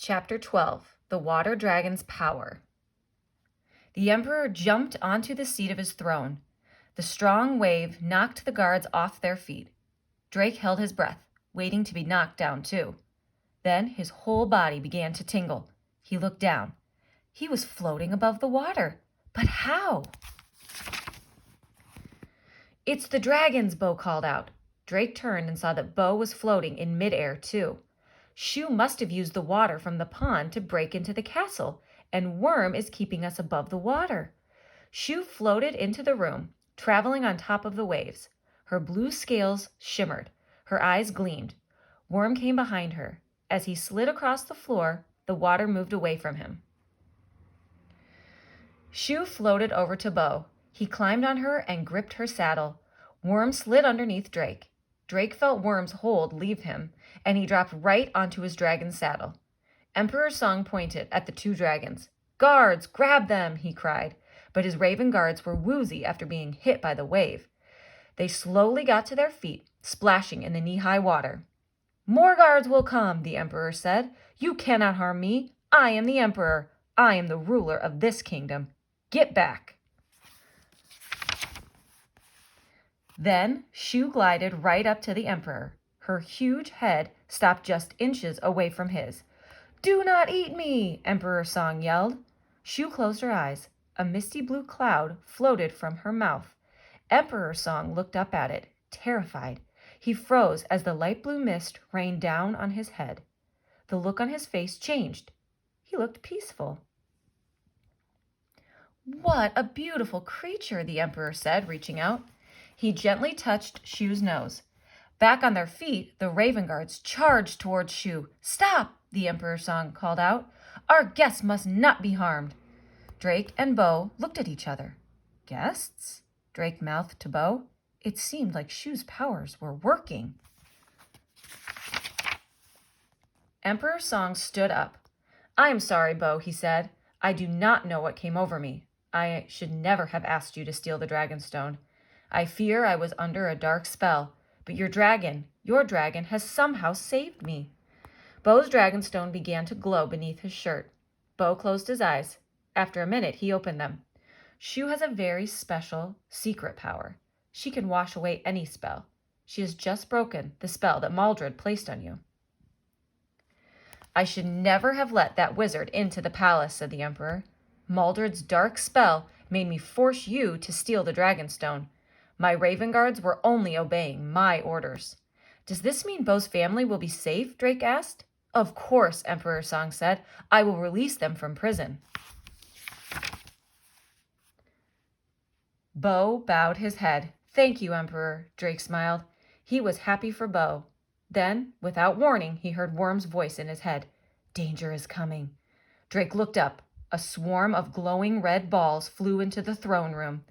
Chapter 12, The Water Dragon's Power. The Emperor jumped onto the seat of his throne. The strong wave knocked the guards off their feet. Drake held his breath, waiting to be knocked down too. Then his whole body began to tingle. He looked down. He was floating above the water. But how? "It's the dragons," Bo called out. Drake turned and saw that Bo was floating in midair too. Shu must have used the water from the pond to break into the castle, and Worm is keeping us above the water. Shu floated into the room, traveling on top of the waves. Her blue scales shimmered. Her eyes gleamed. Worm came behind her. As he slid across the floor, the water moved away from him. Shu floated over to Bo. He climbed on her and gripped her saddle. Worm slid underneath Drake. Drake felt Worm's hold leave him, and he dropped right onto his dragon's saddle. Emperor Song pointed at the two dragons. "Guards, grab them!" he cried, but his raven guards were woozy after being hit by the wave. They slowly got to their feet, splashing in the knee-high water. "More guards will come," the emperor said. "You cannot harm me. I am the emperor. I am the ruler of this kingdom. Get back." Then Shu glided right up to the emperor. Her huge head stopped just inches away from his. "Do not eat me!" Emperor Song yelled. Shu closed her eyes. A misty blue cloud floated from her mouth. Emperor Song looked up at it, terrified. He froze as the light blue mist rained down on his head. The look on his face changed. He looked peaceful. "What a beautiful creature," the emperor said, reaching out. He gently touched Shu's nose. Back on their feet, the raven guards charged towards Shu. "Stop!" the Emperor Song called out. "Our guests must not be harmed." Drake and Bo looked at each other. "Guests?" Drake mouthed to Bo. It seemed like Shu's powers were working. Emperor Song stood up. "I am sorry, Bo," he said. "I do not know what came over me. I should never have asked you to steal the Dragonstone. I fear I was under a dark spell, but your dragon has somehow saved me." Bo's Dragonstone began to glow beneath his shirt. Bo closed his eyes. After a minute, he opened them. Shu has a very special, secret power. She can wash away any spell. She has just broken the spell that Maldred placed on you. "I should never have let that wizard into the palace," said the Emperor. "Maldred's dark spell made me force you to steal the Dragonstone. My raven guards were only obeying my orders." "Does this mean Bo's family will be safe?" Drake asked. "Of course," Emperor Song said. "I will release them from prison." Bo bowed his head. "Thank you, Emperor," Drake smiled. He was happy for Bo. Then, without warning, he heard Worm's voice in his head. "Danger is coming." Drake looked up. A swarm of glowing red balls flew into the throne room.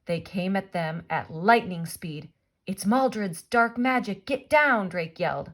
They came at them at lightning speed. "It's Maldred's dark magic! Get down!" Drake yelled.